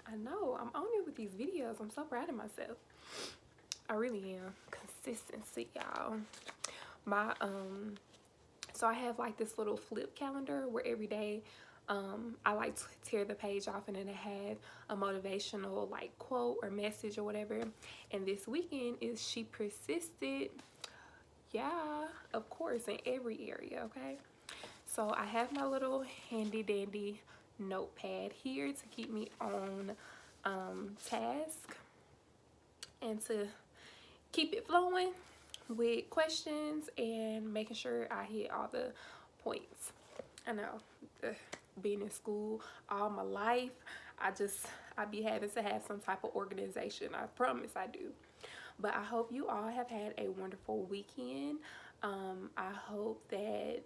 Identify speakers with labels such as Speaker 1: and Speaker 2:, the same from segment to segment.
Speaker 1: I know, I'm on it with these videos. I'm so proud of myself. I really am. Consistency, y'all. My so I have like this little flip calendar where every day I like to tear the page off and then it had a motivational like quote or message or whatever. And this weekend is she persisted. Yeah, of course, in every area, okay? So I have my little handy dandy notepad here to keep me on task and to keep it flowing with questions and making sure I hit all the points. I know, being in school all my life, I be having to have some type of organization. I promise I do. But I hope you all have had a wonderful weekend. I hope that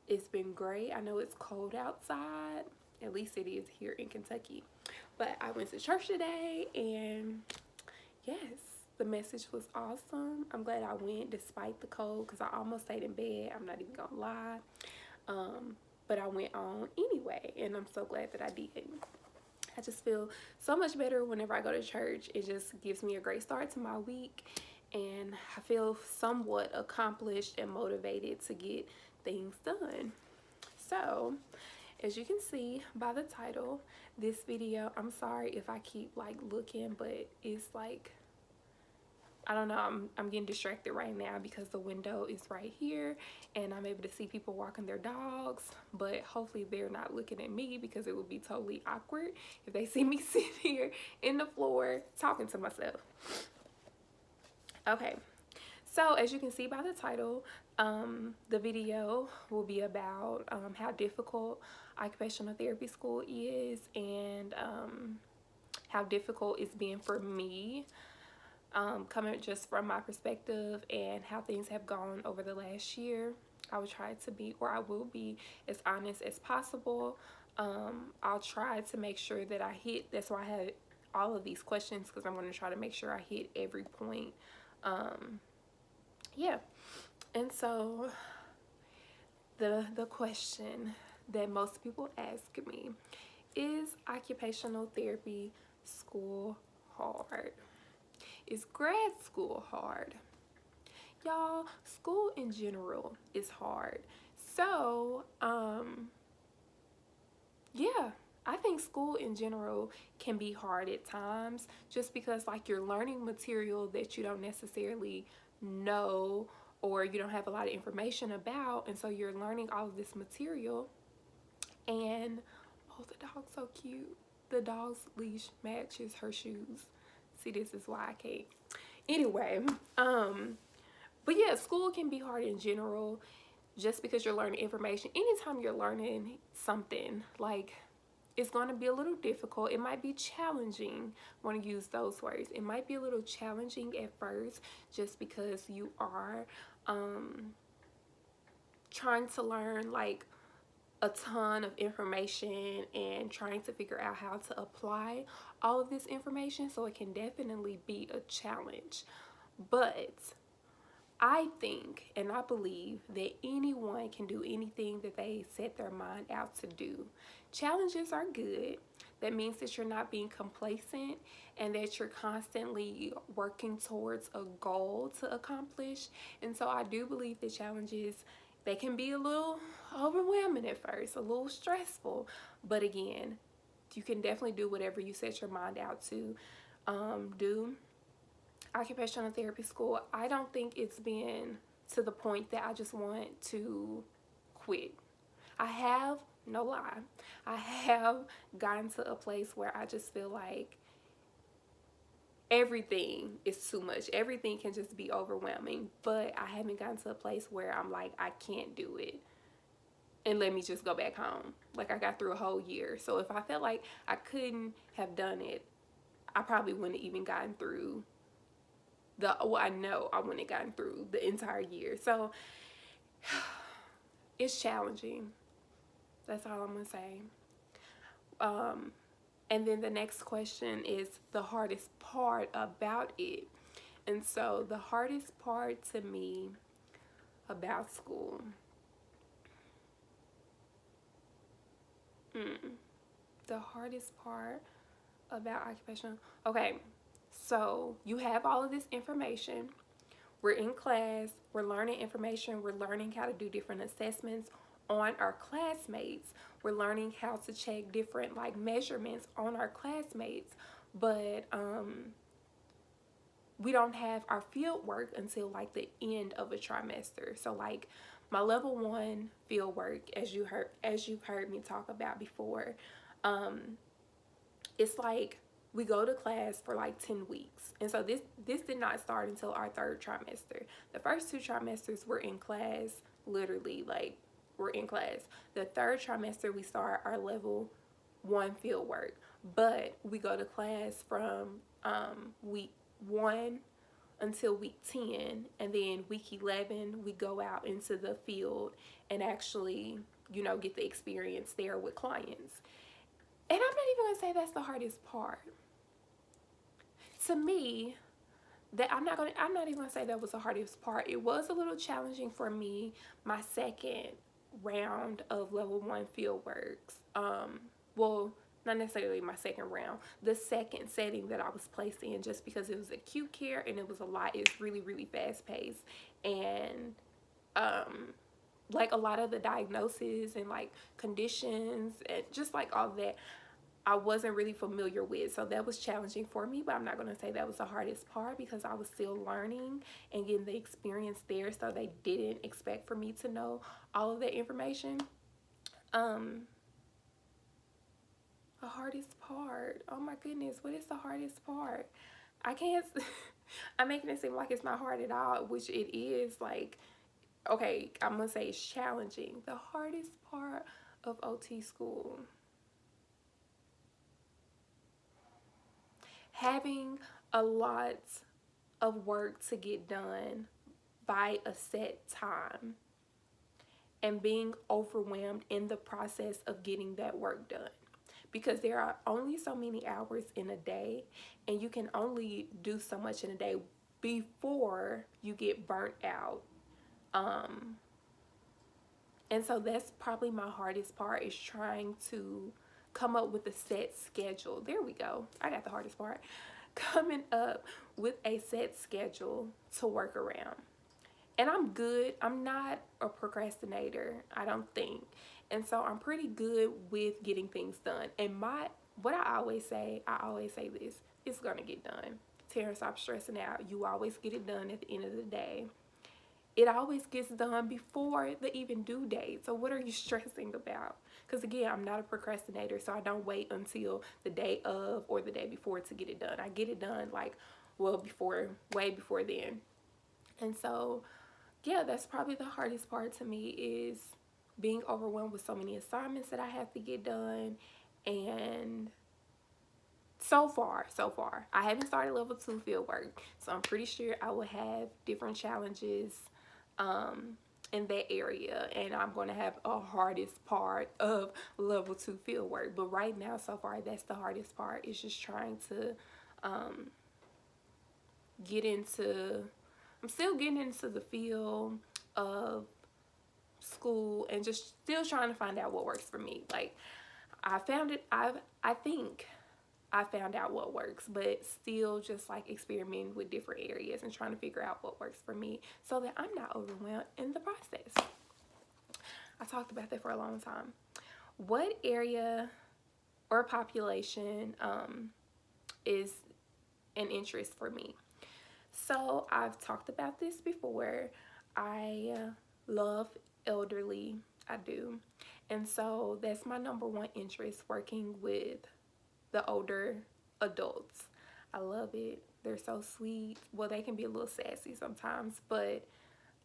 Speaker 1: it's been great. I know it's cold outside. At least it is here in Kentucky. But I went to church today and yes, the message was awesome. I'm glad I went despite the cold because I almost stayed in bed. I'm not even gonna lie. But I went on anyway, and I'm so glad that I did. I just feel so much better whenever I go to church. It just gives me a great start to my week, and I feel somewhat accomplished and motivated to get things done. So, as you can see by the title, this video, I'm sorry if I keep like looking, but it's like, I don't know, I'm getting distracted right now because the window is right here and I'm able to see people walking their dogs, but hopefully they're not looking at me because it would be totally awkward if they see me sitting here in the floor talking to myself. Okay, so as you can see by the title, the video will be about how difficult occupational therapy school is and how difficult it's been for me, coming just from my perspective and how things have gone over the last year. I will try to be, or I will be, as honest as possible. I'll try to make sure that I hit, that's why I had all of these questions, because I'm going to try to make sure I hit every point. Yeah, and so the question that most people ask me is occupational therapy school hard? Is grad school hard? Y'all, school in general is hard. So, yeah, I think school in general can be hard at times just because like you're learning material that you don't necessarily know or you don't have a lot of information about, and so you're learning all of this material. And oh, the dog's so cute. The dog's leash matches her shoes. See, this is why I can't. Anyway, but yeah, school can be hard in general just because you're learning information. Anytime you're learning something, like, it's going to be a little difficult. It might be challenging. I want to use those words. It might be a little challenging at first just because you are trying to learn like a ton of information and trying to figure out how to apply all of this information. So it can definitely be a challenge. But I think and I believe that anyone can do anything that they set their mind out to do. Challenges are good. That means that you're not being complacent and that you're constantly working towards a goal to accomplish. And so I do believe that challenges, they can be a little overwhelming at first, a little stressful. But again, you can definitely do whatever you set your mind out to do. Occupational therapy school, I don't think it's been to the point that I just want to quit. I have, no lie, I have gotten to a place where I just feel like everything is too much. Everything can just be overwhelming, but I haven't gotten to a place where I'm like, I can't do it and let me just go back home. Like, I got through a whole year. So if I felt like I couldn't have done it, I probably wouldn't have even gotten through I know I wouldn't have gotten through the entire year. So it's challenging. That's all I'm gonna say. And then the next question is the hardest part about it. And so the hardest part to me about school, the hardest part about occupational. Okay, so you have all of this information. We're in class, we're learning information, we're learning how to do different assessments on our classmates. We're learning how to check different like measurements on our classmates. But we don't have our field work until like the end of a trimester. So like my level 1 field work, as you've heard me talk about before, it's like we go to class for like 10 weeks. And so this did not start until our 3rd trimester. The first 2 trimesters were in class, literally, like we're in class. The 3rd trimester we start our level 1 field work, but we go to class from week 1 until week 10, and then week 11 we go out into the field and actually, you know, get the experience there with clients. And I'm not even gonna say that's the hardest part. To me, that I'm not even gonna say that was the hardest part. It was a little challenging for me my 2nd round of level 1 field works. Well, not necessarily my 2nd round, the 2nd setting that I was placed in, just because it was acute care and it was a lot. It's really, really fast paced, and like a lot of the diagnoses and like conditions and just like all that I wasn't really familiar with. So that was challenging for me, but I'm not going to say that was the hardest part, because I was still learning and getting the experience there. So they didn't expect for me to know all of that information. The hardest part, oh my goodness, what is the hardest part? I can't I'm making it seem like it's not hard at all, which it is. Like, okay, I'm gonna say it's challenging. The hardest part of OT school, having a lot of work to get done by a set time and being overwhelmed in the process of getting that work done, because there are only so many hours in a day and you can only do so much in a day before you get burnt out. And so that's probably my hardest part, is trying to come up with a set schedule. There we go. I got the hardest part. Coming up with a set schedule to work around. And I'm good. I'm not a procrastinator, I don't think. And so I'm pretty good with getting things done. And what I always say this, it's gonna get done. Tara, stop stressing out. You always get it done at the end of the day. It always gets done before the even due date. So what are you stressing about? Because again, I'm not a procrastinator, so I don't wait until the day of or the day before to get it done. I get it done like, well, way before then. And so, yeah, that's probably the hardest part to me, is being overwhelmed with so many assignments that I have to get done. And so far, I haven't started level 2 field work, so I'm pretty sure I will have different challenges in that area, and I'm going to have a hardest part of level 2 field work. But right now, so far, that's the hardest part, is just trying to I'm still getting into the field of school and just still trying to find out what works for me. Like, I think I found out what works, but still just like experimenting with different areas and trying to figure out what works for me so that I'm not overwhelmed in the process. I talked about that for a long time. What area or population is an interest for me? So I've talked about this before. I love elderly. I do. And so that's my number 1 interest, working with the older adults. I love it. They're so sweet. Well, they can be a little sassy sometimes, but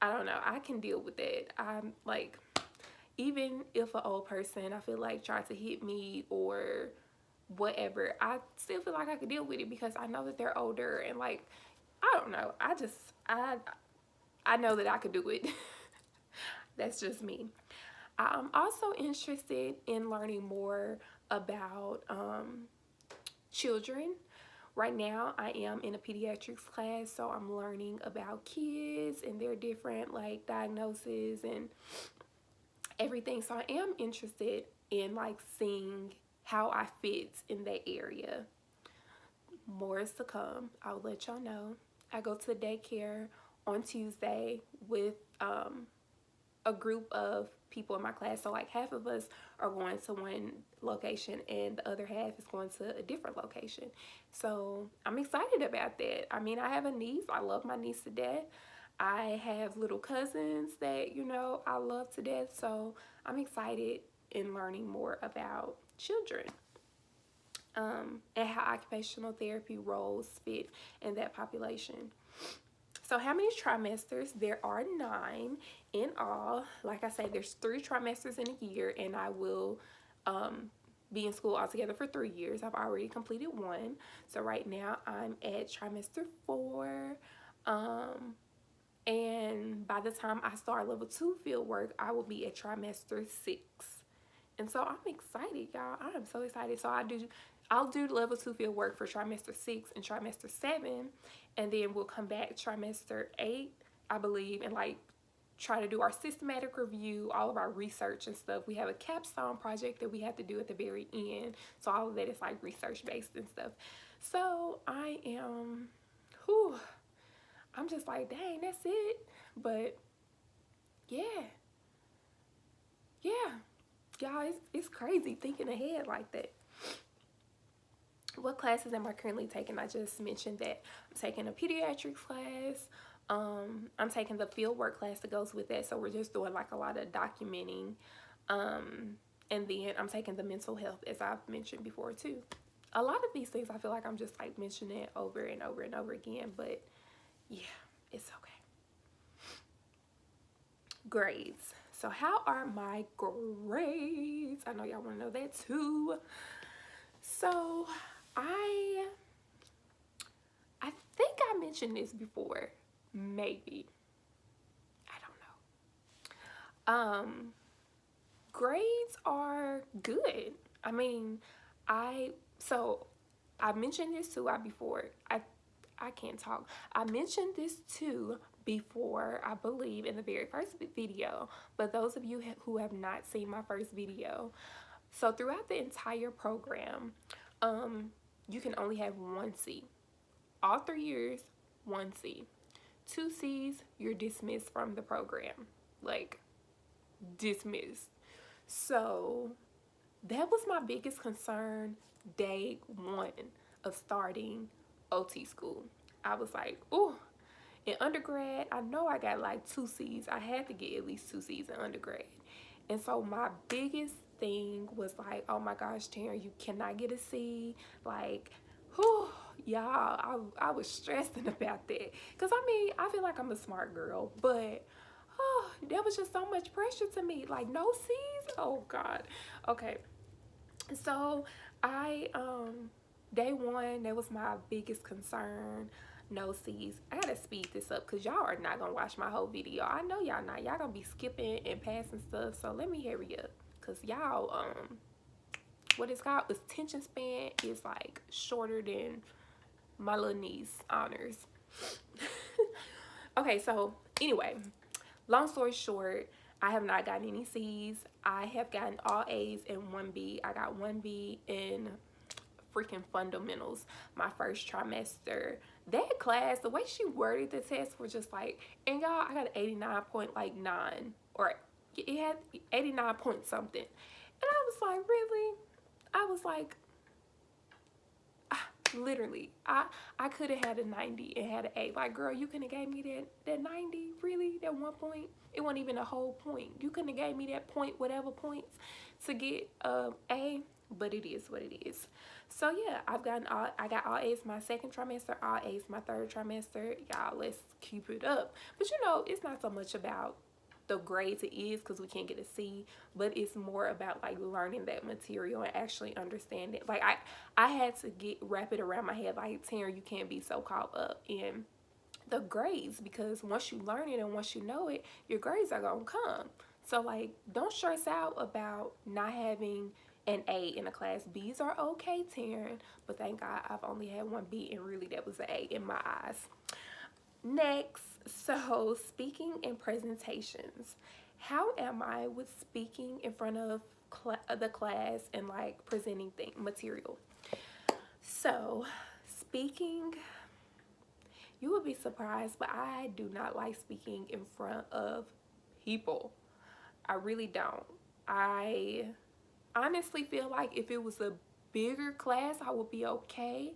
Speaker 1: I don't know. I can deal with that. I'm like, even if an old person, I feel like, tried to hit me or whatever, I still feel like I could deal with it, because I know that they're older, and like, I don't know. I know that I could do it. That's just me. I'm also interested in learning more about children. Right now, I am in a pediatrics class, so I'm learning about kids and their different like diagnoses and everything. So I am interested in like seeing how I fit in that area. more is to come. I'll let y'all know. I go to daycare on Tuesday with a group of people in my class. So like half of us are going to one location and the other half is going to a different location. So I'm excited about that. I mean, I have a niece. I love my niece to death. I have little cousins that, you know, I love to death. So I'm excited in learning more about children, and how occupational therapy roles fit in that population. So how many trimesters? There are 9 in all. Like I say, there's 3 trimesters in a year, and I will be in school altogether for 3 years. I've already completed 1. So right now I'm at trimester 4. And by the time I start level 2 field work, I will be at trimester 6. And so I'm excited, y'all. I am so excited. So I'll do level 2 field work for trimester 6 and trimester 7, and then we'll come back trimester 8, I believe, and like try to do our systematic review, all of our research and stuff. We have a capstone project that we have to do at the very end. So all of that is like research based and stuff. So I am, whew, I'm just like, dang, that's it. But yeah, y'all, it's crazy thinking ahead like that. What classes am I currently taking? I just mentioned that I'm taking a pediatrics class. I'm taking the field work class that goes with that. So we're just doing like a lot of documenting. And then I'm taking the mental health, as I've mentioned before too. A lot of these things I feel like I'm just like mentioning it over and over and over again, but yeah, it's okay. Grades. So how are my grades? I know y'all want to know that too. So I think I mentioned this before, maybe. I don't know. Grades are good. I mean, I mentioned this too before. I can't talk. I mentioned this too before, I believe, in the very first video. But those of you who have not seen my first video, so throughout the entire program, you can only have 1 C. All 3 years, 1 C. 2 C's, you're dismissed from the program. Like, dismissed. So that was my biggest concern day 1 of starting OT school. I was like, oh, in undergrad, I know I got like 2 C's. I had to get at least 2 C's in undergrad. And so my biggest thing was like, oh my gosh, Taryn, you cannot get a C. Like, whew, y'all, I was stressing about that. Because I mean, I feel like I'm a smart girl, but oh, there was just so much pressure to me. Like, no C's? Oh God. Okay. So day 1, that was my biggest concern. No C's. I gotta speed this up because y'all are not gonna watch my whole video. I know y'all not. Y'all gonna be skipping and passing stuff. So let me hurry up. Cause y'all, what it's called, attention span is like shorter than my little niece honors. Okay, so anyway, long story short, I have not gotten any C's. I have gotten all A's and 1 B. I got 1 B in freaking fundamentals my first trimester. That class, the way she worded the test was just like, and y'all, I got an 89.9, or it had 89 point something. And I was like, really? I was like, literally, I could have had a 90 and had an A. Like, girl, you couldn't have gave me that 90, really? That 1 point? It wasn't even a whole point. You couldn't have gave me that point, whatever points, to get A, but it is what it is. So yeah, I got all A's my second trimester, all A's my third trimester. Y'all, let's keep it up. But you know, it's not so much about the grades it is, because we can't get a C, but it's more about like learning that material and actually understanding. Like I had to wrap it around my head, like, Taryn, you can't be so caught up in the grades, because once you learn it and once you know it, your grades are gonna come. So like, don't stress out about not having an A in a class. B's are okay, Taryn, but thank God I've only had 1 B, and really that was an A in my eyes. Next, so speaking and presentations. How am I with speaking in front of the class and like presenting material? So speaking, you would be surprised, but I do not like speaking in front of people. I really don't. I honestly feel like if it was a bigger class, I would be okay.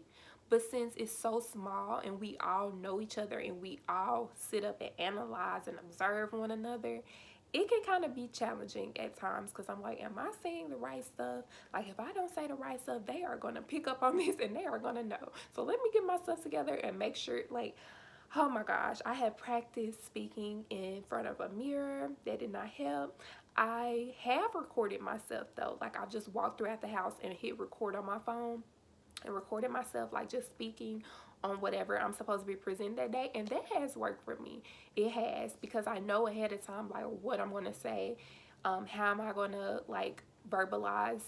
Speaker 1: But since it's so small and we all know each other and we all sit up and analyze and observe one another, it can kind of be challenging at times because I'm like, am I saying the right stuff? Like, if I don't say the right stuff, they are going to pick up on this and they are going to know. So let me get my stuff together and make sure, like, oh my gosh, I had practiced speaking in front of a mirror. That did not help. I have recorded myself though. Like, I just walked throughout the house and hit record on my phone and recorded myself, like, just speaking on whatever I'm supposed to be presenting that day, and that has worked for me. It has, because I know ahead of time, like, what I'm going to say, how am I going to, like, verbalize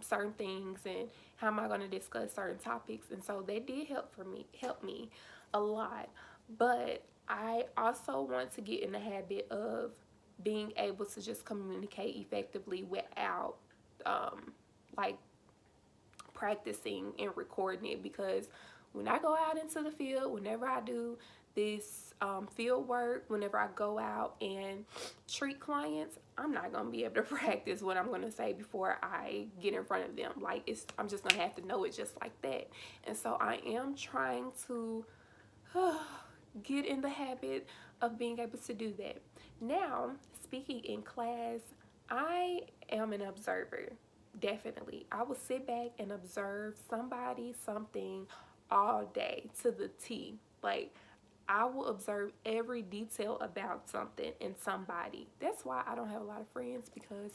Speaker 1: certain things, and how am I going to discuss certain topics. And so that did help me a lot. But I also want to get in the habit of being able to just communicate effectively without like practicing and recording it, because when I go out into the field, whenever I do this field work, whenever I go out and treat clients, I'm not gonna be able to practice what I'm gonna say before I get in front of them. Like, I'm just gonna have to know it just like that. And so I am trying to get in the habit of being able to do that. Now, speaking in class, I am an observer. Definitely. I will sit back and observe somebody, something all day to the T. Like, I will observe every detail about something and somebody. That's why I don't have a lot of friends, because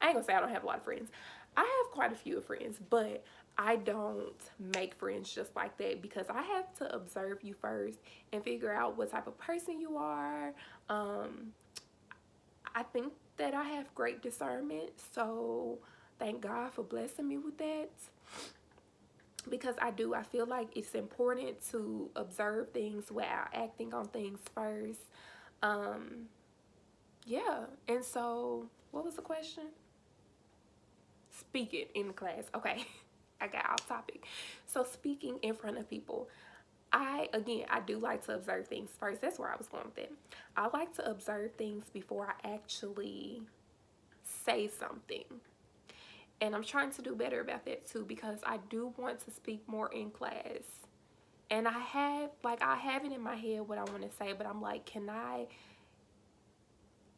Speaker 1: I ain't gonna say I don't have a lot of friends. I have quite a few friends, but I don't make friends just like that, because I have to observe you first and figure out what type of person you are. I think that I have great discernment, so thank God for blessing me with that, because I feel like it's important to observe things without acting on things first. Yeah, and so what was the question? Speaking in the class. Okay. I got off topic. So speaking in front of people, I do like to observe things first. That's where I was going with it. I like to observe things before I actually say something. And I'm trying to do better about that too, because I do want to speak more in class. And I have it in my head what I want to say, but I'm like, can I,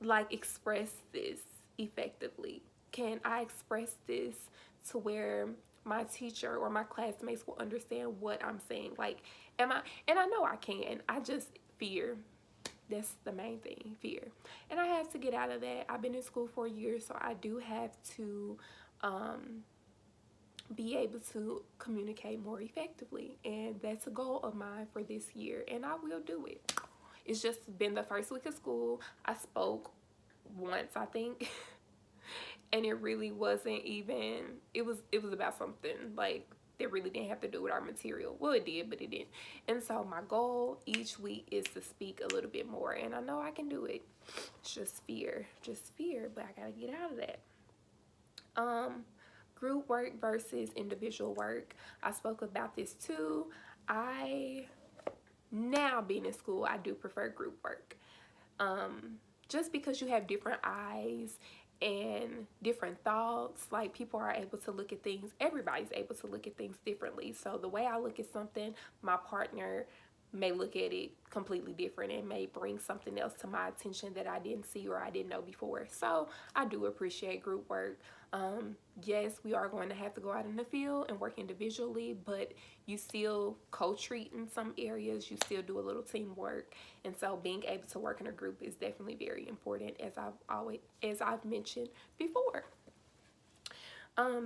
Speaker 1: like, express this effectively? Can I express this to where my teacher or my classmates will understand what I'm saying? Like, and I know I can. I just fear. That's the main thing, fear. And I have to get out of that. I've been in school for years, so I do have to be able to communicate more effectively. And that's a goal of mine for this year, and I will do it. It's just been the first week of school. I spoke once, I think. And it really wasn't even, it was about something like that really didn't have to do with our material. Well, it did, but it didn't. And so my goal each week is to speak a little bit more, and I know I can do it. It's just fear, but I gotta get out of that. Group work versus individual work. I spoke about this too. Now being in school, I do prefer group work. Just because you have different eyes and different thoughts, like, people are able to look at things, everybody's able to look at things differently. So the way I look at something, my partner may look at it completely different and may bring something else to my attention that I didn't see or I didn't know before. So I do appreciate group work. Yes, we are going to have to go out in the field and work individually, but you still co-treat in some areas. You still do a little teamwork, and so being able to work in a group is definitely very important, as I've mentioned before.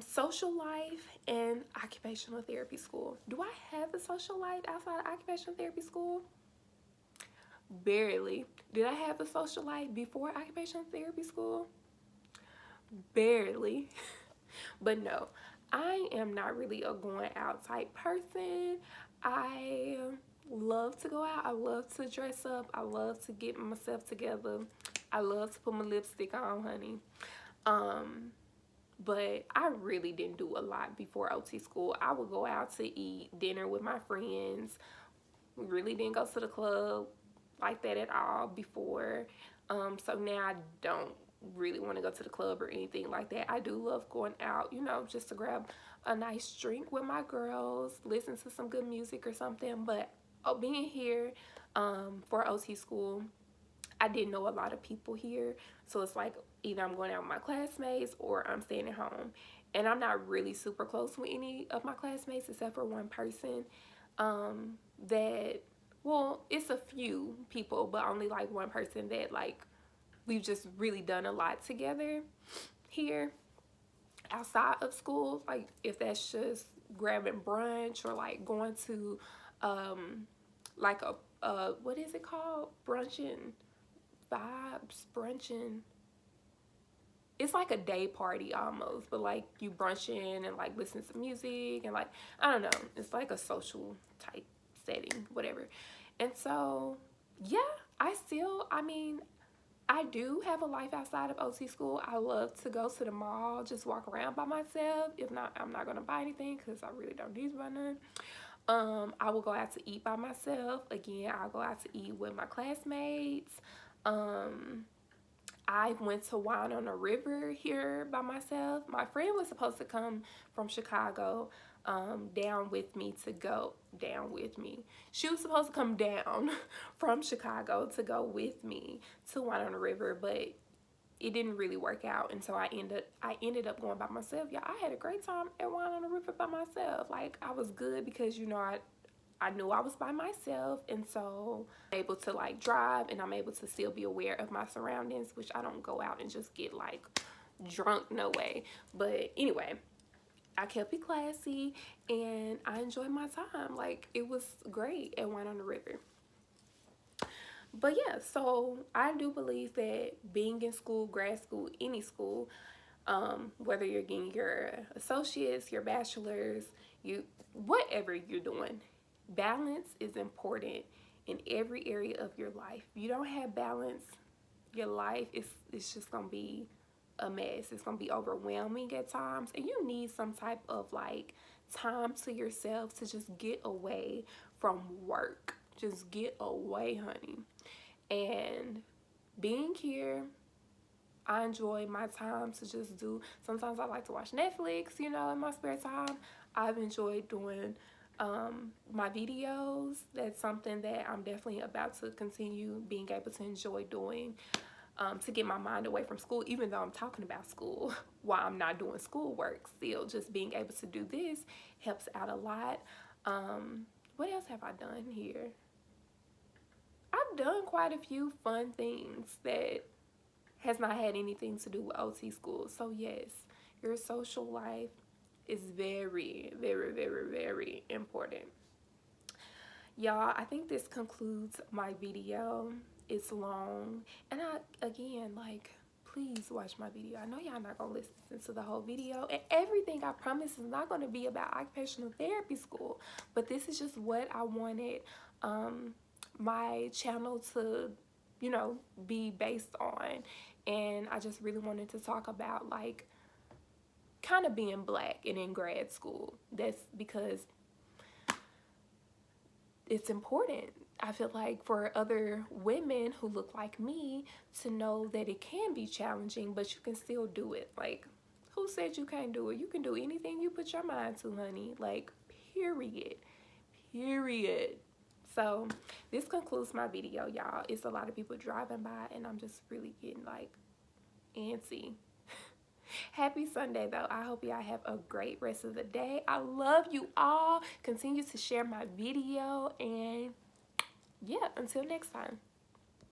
Speaker 1: Social life and occupational therapy school. Do I have a social life outside of occupational therapy school? Barely. Did I have a social life before occupational therapy school? Barely. But no, I am not really a going out type person. I love to go out. I love to dress up. I love to get myself together. I love to put my lipstick on, honey. But I really didn't do a lot before OT school. I would go out to eat dinner with my friends. We really didn't go to the club like that at all before. So now I don't really want to go to the club or anything like that. I do love going out, you know, just to grab a nice drink with my girls, listen to some good music or something. But being here for OT school, I didn't know a lot of people here. So it's like either I'm going out with my classmates or I'm staying at home. And I'm not really super close with any of my classmates except for one person that, well, it's a few people, but only like one person that like we've just really done a lot together here outside of school. Like if that's just grabbing brunch or like going to like a what is it called? Brunching brunching. It's like a day party almost, but like you brunching and like listen to music and like, I don't know, it's like a social type setting, whatever. And so, yeah, I mean, I do have a life outside of OT school. I love to go to the mall, just walk around by myself. If not, I'm not gonna buy anything because I really don't need to buy none. I will go out to eat by myself. Again, I'll go out to eat with my classmates. I went to Wine on the River here by myself. My friend was supposed to come from Chicago down with me to go down with me. She was supposed to come down from Chicago to go with me to Wine on the River, but it didn't really work out, and so I ended up going by myself. Yeah, I had a great time at Wine on the River by myself. Like I was good because, you know, I knew I was by myself, and so I'm able to like drive and I'm able to still be aware of my surroundings, which I don't go out and just get like drunk, no way. But anyway, I kept it classy and I enjoyed my time. Like it was great at Wine on the River. But yeah, so I do believe that being in school, grad school, any school, whether you're getting your associates, your bachelor's, whatever you're doing, balance is important in every area of your life. If you don't have balance, your life it's just gonna be a mess. It's gonna be overwhelming at times, and you need some type of like time to yourself to just get away from work. Just get away, honey. And being here, I enjoy my time to just do, sometimes I like to watch Netflix, you know, in my spare time. I've enjoyed doing my videos. That's something that I'm definitely about to continue being able to enjoy doing to get my mind away from school, even though I'm talking about school while I'm not doing schoolwork. Still, just being able to do this helps out a lot. What else have I done here? I've done quite a few fun things that has not had anything to do with OT school. So yes, your social life is very, very, very, very important. Y'all, I think this concludes my video. It's long. And again, like, please watch my video. I know y'all not gonna listen to the whole video. And everything, I promise, is not gonna be about occupational therapy school. But this is just what I wanted my channel to, you know, be based on. And I just really wanted to talk about like kind of being Black and in grad school. That's because it's important. I feel like for other women who look like me to know that it can be challenging, but you can still do it. Like, who said you can't do it? You can do anything you put your mind to, honey. Like, period. Period. So this concludes my video, y'all. It's a lot of people driving by and I'm just really getting like antsy. Happy Sunday though. I hope y'all have a great rest of the day. I love you all. Continue to share my video, and yeah, until next time.